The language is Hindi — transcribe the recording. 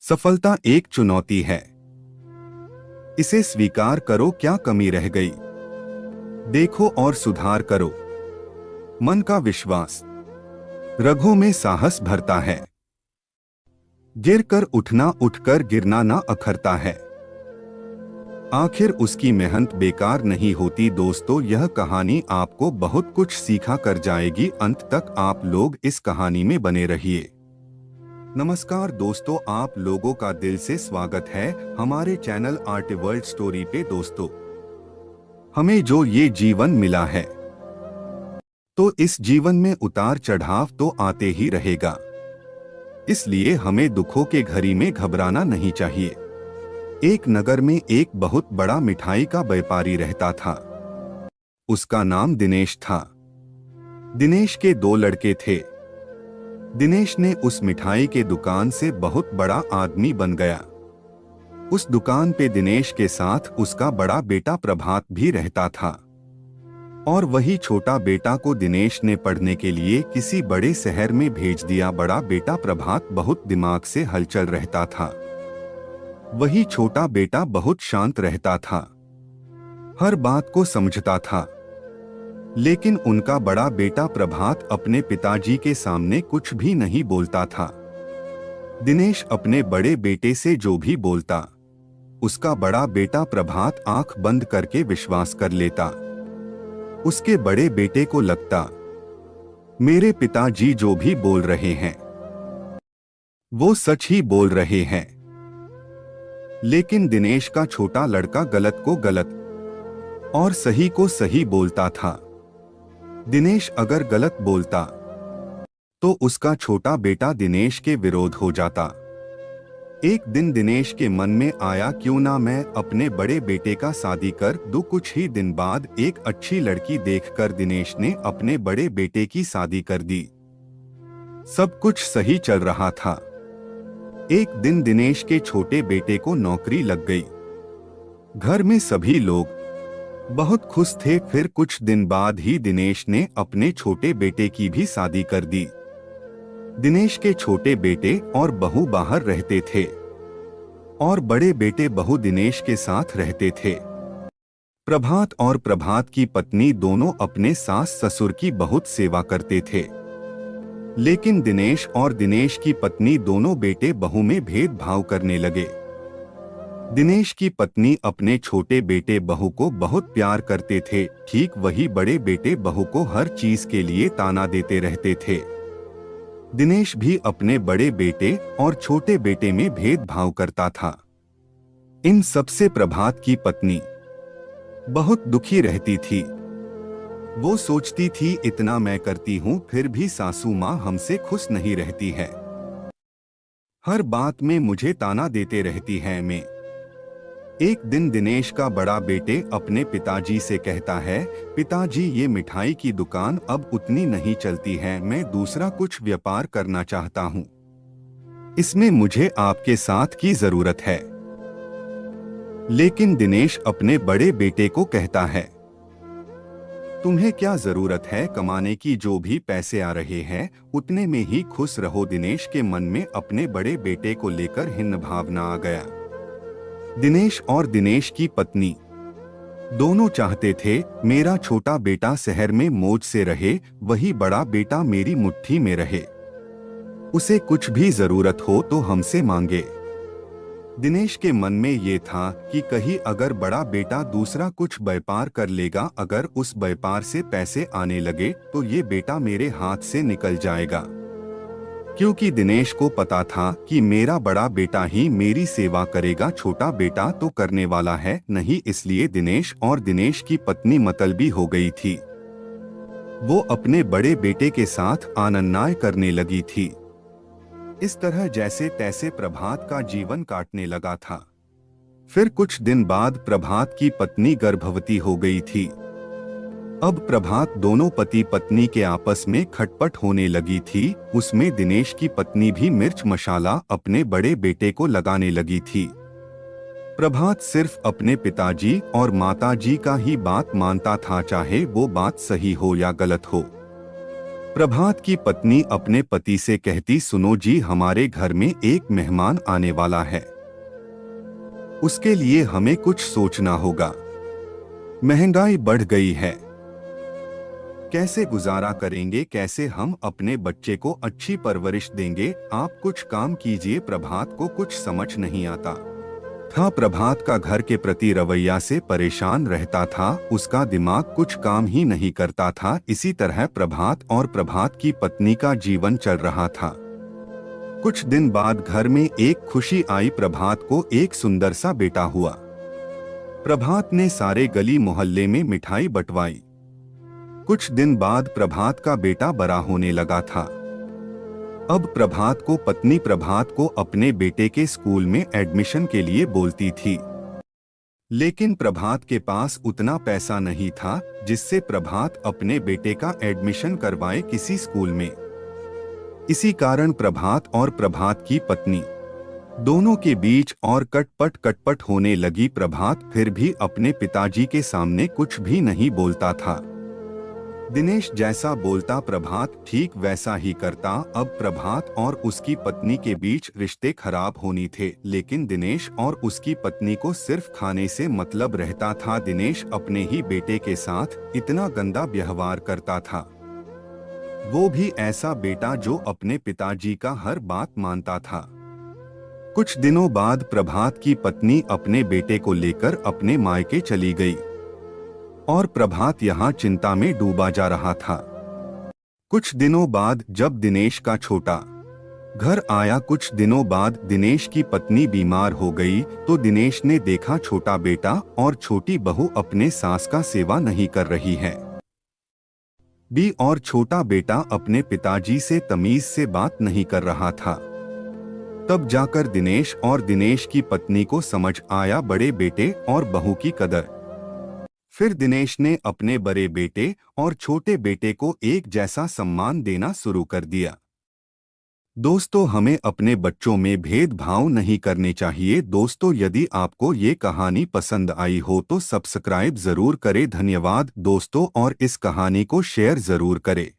सफलता एक चुनौती है। इसे स्वीकार करो, क्या कमी रह गई। देखो और सुधार करो। मन का विश्वास रगों में साहस भरता है। गिरकर उठना, उठकर गिरना ना अखरता है। आखिर उसकी मेहनत बेकार नहीं होती। दोस्तों, यह कहानी आपको बहुत कुछ सिखा कर जाएगी। अंत तक आप लोग इस कहानी में बने रहिए। नमस्कार दोस्तों, आप लोगों का दिल से स्वागत है हमारे चैनल आर्ट वर्ल्ड स्टोरी पे। दोस्तों, हमें जो ये जीवन मिला है, तो इस जीवन में उतार चढ़ाव तो आते ही रहेगा। इसलिए हमें दुखों के घड़ी में घबराना नहीं चाहिए। एक नगर में एक बहुत बड़ा मिठाई का व्यापारी रहता था। उसका नाम दिनेश था। दिनेश के दो लड़के थे। दिनेश ने उस मिठाई के दुकान से बहुत बड़ा आदमी बन गया। उस दुकान पे दिनेश के साथ उसका बड़ा बेटा प्रभात भी रहता था। और वही छोटा बेटा को दिनेश ने पढ़ने के लिए किसी बड़े शहर में भेज दिया। बड़ा बेटा प्रभात बहुत दिमाग से हलचल रहता था। वही छोटा बेटा बहुत शांत रहता था, हर बात को समझता था। लेकिन उनका बड़ा बेटा प्रभात अपने पिताजी के सामने कुछ भी नहीं बोलता था। दिनेश अपने बड़े बेटे से जो भी बोलता, उसका बड़ा बेटा प्रभात आंख बंद करके विश्वास कर लेता। उसके बड़े बेटे को लगता, मेरे पिताजी जो भी बोल रहे हैं वो सच ही बोल रहे हैं। लेकिन दिनेश का छोटा लड़का गलत को गलत और सही को सही बोलता था। दिनेश अगर गलत बोलता तो उसका छोटा बेटा दिनेश के विरोध हो जाता। एक दिन दिनेश के मन में आया, क्यों ना मैं अपने बड़े बेटे का शादी कर दूं। कुछ ही दिन बाद एक अच्छी लड़की देखकर दिनेश ने अपने बड़े बेटे की शादी कर दी। सब कुछ सही चल रहा था। एक दिन दिनेश के छोटे बेटे को नौकरी लग गई। घर में सभी लोग बहुत खुश थे। फिर कुछ दिन बाद ही दिनेश ने अपने छोटे बेटे की भी शादी कर दी। दिनेश के छोटे बेटे और बहू बाहर रहते थे और बड़े बेटे बहू दिनेश के साथ रहते थे। प्रभात और प्रभात की पत्नी दोनों अपने सास ससुर की बहुत सेवा करते थे। लेकिन दिनेश और दिनेश की पत्नी दोनों बेटे बहू में भेदभाव करने लगे। दिनेश की पत्नी अपने छोटे बेटे बहू को बहुत प्यार करते थे, ठीक वही बड़े बेटे बहू को हर चीज के लिए ताना देते रहते थे। दिनेश भी अपने बड़े बेटे और छोटे बेटे में भेदभाव करता था। इन सबसे प्रभात की पत्नी बहुत दुखी रहती थी। वो सोचती थी, इतना मैं करती हूँ फिर भी सासू माँ हमसे खुश नहीं रहती है, हर बात में मुझे ताना देते रहती है। एक दिन दिनेश का बड़ा बेटे अपने पिताजी से कहता है, पिताजी ये मिठाई की दुकान अब उतनी नहीं चलती है, मैं दूसरा कुछ व्यापार करना चाहता हूँ। इसमें मुझे आपके साथ की जरूरत है। लेकिन दिनेश अपने बड़े बेटे को कहता है, तुम्हें क्या जरूरत है कमाने की, जो भी पैसे आ रहे हैं उतने में ही खुश रहो। दिनेश के मन में अपने बड़े बेटे को लेकर हीन भावना आ गया। दिनेश और दिनेश की पत्नी दोनों चाहते थे मेरा छोटा बेटा शहर में मौज से रहे, वही बड़ा बेटा मेरी मुट्ठी में रहे। उसे कुछ भी जरूरत हो तो हमसे मांगे। दिनेश के मन में ये था कि कहीं अगर बड़ा बेटा दूसरा कुछ व्यापार कर लेगा, अगर उस व्यापार से पैसे आने लगे तो ये बेटा मेरे हाथ से निकल जाएगा। क्योंकि दिनेश को पता था कि मेरा बड़ा बेटा ही मेरी सेवा करेगा, छोटा बेटा तो करने वाला है नहीं। इसलिए दिनेश और दिनेश की पत्नी मतलबी हो गई थी। वो अपने बड़े बेटे के साथ आनन्नाय करने लगी थी। इस तरह जैसे तैसे प्रभात का जीवन काटने लगा था। फिर कुछ दिन बाद प्रभात की पत्नी गर्भवती हो गई थी। अब प्रभात दोनों पति पत्नी के आपस में खटपट होने लगी थी। उसमें दिनेश की पत्नी भी मिर्च मसाला अपने बड़े बेटे को लगाने लगी थी। प्रभात सिर्फ अपने पिताजी और माताजी का ही बात मानता था, चाहे वो बात सही हो या गलत हो। प्रभात की पत्नी अपने पति से कहती, सुनो जी, हमारे घर में एक मेहमान आने वाला है, उसके लिए हमें कुछ सोचना होगा। महंगाई बढ़ गई है, कैसे गुजारा करेंगे, कैसे हम अपने बच्चे को अच्छी परवरिश देंगे, आप कुछ काम कीजिए। प्रभात को कुछ समझ नहीं आता था। प्रभात का घर के प्रति रवैया से परेशान रहता था, उसका दिमाग कुछ काम ही नहीं करता था। इसी तरह प्रभात और प्रभात की पत्नी का जीवन चल रहा था। कुछ दिन बाद घर में एक खुशी आई, प्रभात को एक सुंदर सा बेटा हुआ। प्रभात ने सारे गली मोहल्ले में मिठाई बंटवाई। कुछ दिन बाद प्रभात का बेटा बड़ा होने लगा था। अब प्रभात को पत्नी प्रभात को अपने बेटे के स्कूल में एडमिशन के लिए बोलती थी, लेकिन प्रभात के पास उतना पैसा नहीं था जिससे प्रभात अपने बेटे का एडमिशन करवाए किसी स्कूल में। इसी कारण प्रभात और प्रभात की पत्नी दोनों के बीच और कटपट होने लगी। प्रभात फिर भी अपने पिताजी के सामने कुछ भी नहीं बोलता था। दिनेश जैसा बोलता प्रभात ठीक वैसा ही करता। अब प्रभात और उसकी पत्नी के बीच रिश्ते खराब होनी थे, लेकिन दिनेश और उसकी पत्नी को सिर्फ खाने से मतलब रहता था। दिनेश अपने ही बेटे के साथ इतना गंदा व्यवहार करता था, वो भी ऐसा बेटा जो अपने पिताजी का हर बात मानता था। कुछ दिनों बाद प्रभात की पत्नी अपने बेटे को लेकर अपने मायके चली गई और प्रभात यहाँ चिंता में डूबा जा रहा था। कुछ दिनों बाद जब दिनेश का छोटा घर आया, कुछ दिनों बाद दिनेश की पत्नी बीमार हो गई, तो दिनेश ने देखा छोटा बेटा और छोटी बहू अपने सास का सेवा नहीं कर रही है भी, और छोटा बेटा अपने पिताजी से तमीज से बात नहीं कर रहा था। तब जाकर दिनेश और दिनेश की पत्नी को समझ आया बड़े बेटे और बहू की कदर। फिर दिनेश ने अपने बड़े बेटे और छोटे बेटे को एक जैसा सम्मान देना शुरू कर दिया। दोस्तों, हमें अपने बच्चों में भेदभाव नहीं करने चाहिए। दोस्तों, यदि आपको ये कहानी पसंद आई हो तो सब्सक्राइब जरूर करें। धन्यवाद दोस्तों, और इस कहानी को शेयर जरूर करें।